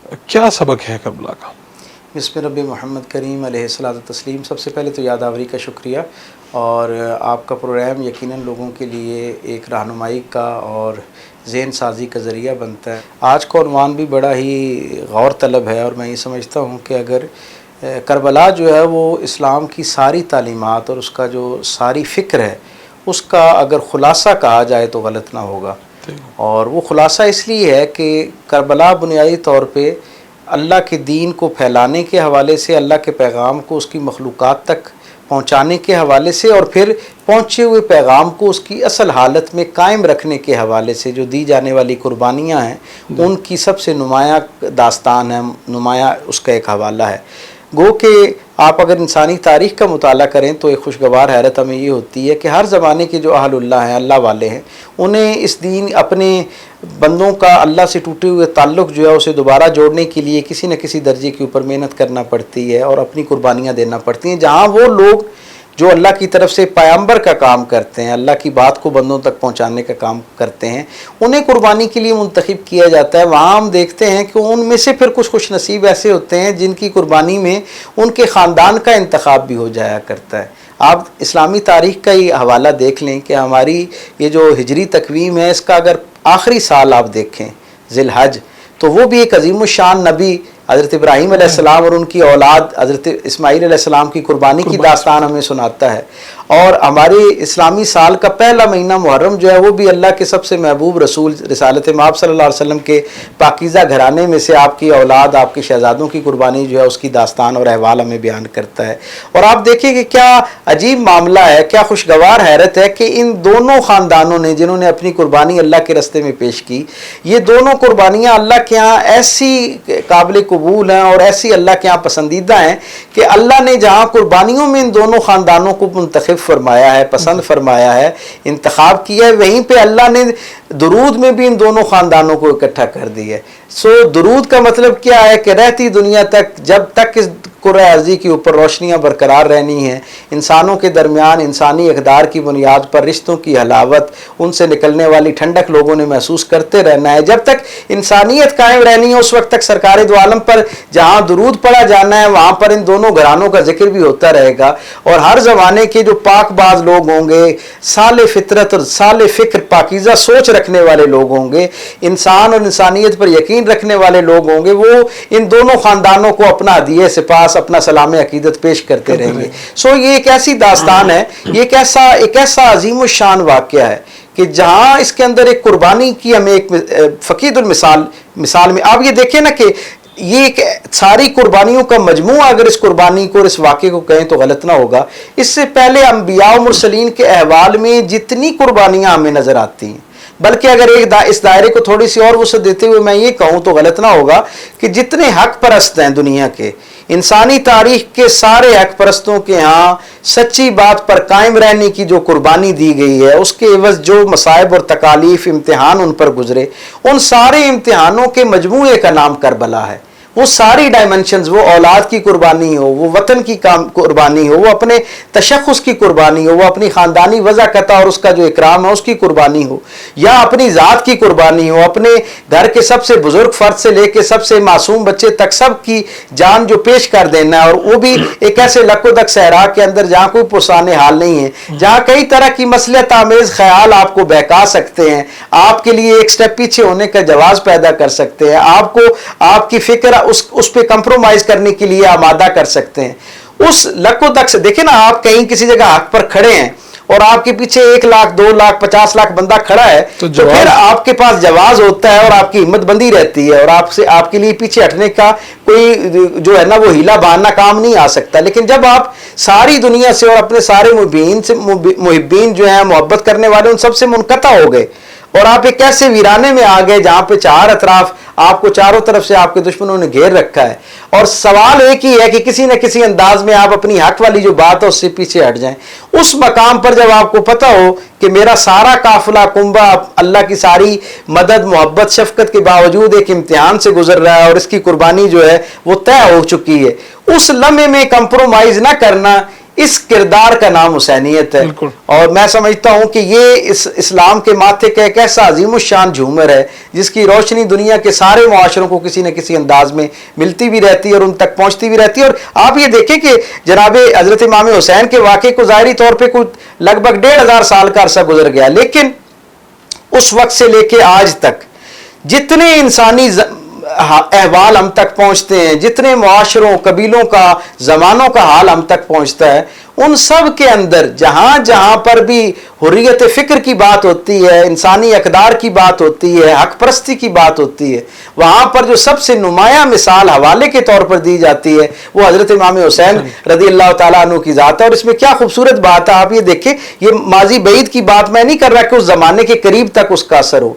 کیا سبق ہے کربلا کا؟ بسم رب محمد کریم علیہ الصلوۃ والتسلیم۔ سب سے پہلے تو یادآوری کا شکریہ، اور آپ کا پروگرام یقیناً لوگوں کے لیے ایک رہنمائی کا اور ذہن سازی کا ذریعہ بنتا ہے۔ آج کا عنوان بھی بڑا ہی غور طلب ہے، اور میں یہ سمجھتا ہوں کہ اگر کربلا جو ہے وہ اسلام کی ساری تعلیمات اور اس کا جو ساری فکر ہے اس کا اگر خلاصہ کہا جائے تو غلط نہ ہوگا، اور وہ خلاصہ اس لیے ہے کہ کربلا بنیادی طور پہ اللہ کے دین کو پھیلانے کے حوالے سے، اللہ کے پیغام کو اس کی مخلوقات تک پہنچانے کے حوالے سے، اور پھر پہنچے ہوئے پیغام کو اس کی اصل حالت میں قائم رکھنے کے حوالے سے جو دی جانے والی قربانیاں ہیں ان کی سب سے نمایاں داستان ہے، نمایاں اس کا ایک حوالہ ہے۔ گو کہ آپ اگر انسانی تاریخ کا مطالعہ کریں تو ایک خوشگوار حیرت ہمیں یہ ہوتی ہے کہ ہر زمانے کے جو اہل اللہ ہیں، اللہ والے ہیں، انہیں اس دین اپنے بندوں کا اللہ سے ٹوٹے ہوئے تعلق جو ہے اسے دوبارہ جوڑنے کے لیے کسی نہ کسی درجے کے اوپر محنت کرنا پڑتی ہے اور اپنی قربانیاں دینا پڑتی ہیں۔ جہاں وہ لوگ جو اللہ کی طرف سے پیغمبر کا کام کرتے ہیں، اللہ کی بات کو بندوں تک پہنچانے کا کام کرتے ہیں، انہیں قربانی کے لیے منتخب کیا جاتا ہے۔ وہاں ہم دیکھتے ہیں کہ ان میں سے پھر کچھ خوش نصیب ایسے ہوتے ہیں جن کی قربانی میں ان کے خاندان کا انتخاب بھی ہو جایا کرتا ہے۔ آپ اسلامی تاریخ کا ہی حوالہ دیکھ لیں کہ ہماری یہ جو ہجری تقویم ہے اس کا اگر آخری سال آپ دیکھیں ذی الحج، تو وہ بھی ایک عظیم الشان نبی حضرت ابراہیم علیہ السلام اور ان کی اولاد حضرت اسماعیل علیہ السلام کی قربانی کی داستان ہمیں سناتا ہے۔ اور ہمارے اسلامی سال کا پہلا مہینہ محرم جو ہے وہ بھی اللہ کے سب سے محبوب رسول رسالت مآب صلی اللہ علیہ وسلم کے پاکیزہ گھرانے میں سے آپ کی اولاد، آپ کے شہزادوں کی قربانی جو ہے اس کی داستان اور احوال ہمیں بیان کرتا ہے۔ اور آپ دیکھیں کہ کیا عجیب معاملہ ہے، کیا خوشگوار حیرت ہے کہ ان دونوں خاندانوں نے جنہوں نے اپنی قربانی اللہ کے راستے میں پیش کی، یہ دونوں قربانیاں اللہ کے ہاں ایسی قابل قبول ہیں اور ایسی اللہ کے ہاں پسندیدہ ہیں کہ اللہ نے جہاں قربانیوں میں ان دونوں خاندانوں کو منتخب فرمایا ہے، پسند فرمایا ہے، انتخاب کیا ہے، وہیں پہ اللہ نے درود میں بھی ان دونوں خاندانوں کو اکٹھا کر دیا ہے۔ درود کا مطلب کیا ہے کہ رہتی دنیا تک جب تک اس کرۂ ارضی کے اوپر روشنیاں برقرار رہنی ہیں، انسانوں کے درمیان انسانی اقدار کی بنیاد پر رشتوں کی حلاوت، ان سے نکلنے والی ٹھنڈک لوگوں نے محسوس کرتے رہنا ہے۔ جب تک انسانیت قائم رہنی ہے اس وقت تک سرکار دو عالم پر جہاں درود پڑھا جانا ہے وہاں پر ان دونوں گھرانوں کا ذکر بھی ہوتا رہے گا، اور ہر زمانے کے جو پاک باز لوگ ہوں گے، صالح فطرت اور صالح فکر، پاکیزہ سوچ رکھنے والے لوگ ہوں گے، انسان اور انسانیت پر یقین رکھنے والے لوگ ہوں گے، وہ ان دونوں خاندانوں کو اپنا ہدیہ سپاس، اپنا سلام عقیدت پیش کرتے رہیں گے۔ یہ ایک ایسی داستان ہے، یہ ایک ایسا عظیم الشان واقعہ ہے کہ جہاں اس کے اندر ایک قربانی کی ہمیں ایک فقید مثال میں آپ یہ دیکھیں نا کہ یہ ایک ساری قربانیوں کا مجموعہ اگر اس قربانی کو اور اس واقعے کو کہیں تو غلط نہ ہوگا۔ اس سے پہلے انبیاء و مرسلین کے احوال میں جتنی قربانیاں ہمیں نظر آتی ہیں، بلکہ اگر اس دائرے کو تھوڑی سی اور وسعت دیتے ہوئے میں یہ کہوں تو غلط نہ ہوگا کہ جتنے حق پرست ہیں دنیا کے، انسانی تاریخ کے سارے حق پرستوں کے ہاں سچی بات پر قائم رہنے کی جو قربانی دی گئی ہے، اس کے عوض جو مصائب اور تکالیف، امتحان ان پر گزرے، ان سارے امتحانوں کے مجموعے کا نام کربلا ہے۔ وہ ساری ڈائمنشنز، وہ اولاد کی قربانی ہو، وہ وطن کی قربانی ہو، وہ اپنے تشخص کی قربانی ہو، وہ اپنی خاندانی وضاقت اور اس کا جو اکرام ہے اس کی قربانی ہو، یا اپنی ذات کی قربانی ہو، اپنے گھر کے سب سے بزرگ فرد سے لے کے سب سے معصوم بچے تک سب کی جان جو پیش کر دینا ہے، اور وہ بھی ایک ایسے لک و دک صحرا کے اندر جہاں کوئی پرسان حال نہیں ہے، جہاں کئی طرح کی مصلحت آمیز خیال آپ کو بہکا سکتے ہیں، آپ کے لیے ایک سٹیپ پیچھے ہونے کا جواز پیدا کر سکتے ہیں، آپ کو آپ کی فکر اس پہ کمپرومائز کرنے کے لیے آمادہ کر سکتے ہیں۔ اس لک و دک سے دیکھیں نا، آپ کہیں کسی جگہ حق پر کھڑے ہیں اور آپ کے پیچھے 1 لاکھ 2 لاکھ 50 لاکھ بندہ کھڑا ہے تو پھر آپ کے پاس جواز ہوتا ہے اور آپ کی ہمت بندی رہتی ہے، اور آپ کے لیے پیچھے ہٹنے کا کوئی جو ہے نا وہ ہیلا بہانہ کام نہیں آ سکتا۔ لیکن جب آپ ساری دنیا سے اور اپنے سارے محبین جو ہیں، محبت کرنے والے، ان سب سے منقطع ہو گئے اور آپ ایک ایسے ویرانے میں آ گئے جہاں پہ چار اطراف آپ کو چاروں طرف سے آپ کے دشمنوں نے گھیر رکھا ہے، اور سوال ایک ہی ہے کہ کسی نہ کسی انداز میں آپ اپنی حق والی جو بات ہے اس سے پیچھے ہٹ جائیں۔ اس مقام پر جب آپ کو پتہ ہو کہ میرا سارا قافلہ کنبہ اللہ کی ساری مدد، محبت، شفقت کے باوجود ایک امتحان سے گزر رہا ہے اور اس کی قربانی جو ہے وہ طے ہو چکی ہے، اس لمحے میں کمپرومائز نہ کرنا اس کردار کا نام حسینیت ہے. بالکل. اور میں سمجھتا ہوں کہ یہ اسلام کے ماتھے کا ایک ایسا عظیم الشان جھومر ہے جس کی روشنی دنیا کے سارے معاشروں کو کسی نہ کسی انداز میں ملتی بھی رہتی ہے اور ان تک پہنچتی بھی رہتی ہے. اور آپ یہ دیکھیں کہ جناب حضرت امام حسین کے واقعے کو ظاہری طور پہ کچھ لگ بھگ 1500 سال کا عرصہ گزر گیا، لیکن اس وقت سے لے کے آج تک جتنے انسانی احوال ہم تک پہنچتے ہیں، جتنے معاشروں، قبیلوں کا، زمانوں کا حال ہم تک پہنچتا ہے، ان سب کے اندر جہاں جہاں پر بھی حریت فکر کی بات ہوتی ہے، انسانی اقدار کی بات ہوتی ہے، حق پرستی کی بات ہوتی ہے، وہاں پر جو سب سے نمایاں مثال حوالے کے طور پر دی جاتی ہے وہ حضرت امام حسین رضی اللہ تعالیٰ عنہ کی ذات ہے. اور اس میں کیا خوبصورت بات ہے، آپ یہ دیکھیں، یہ ماضی بعید کی بات میں نہیں کر رہا کہ اس زمانے کے قریب تک اس کا اثر ہو،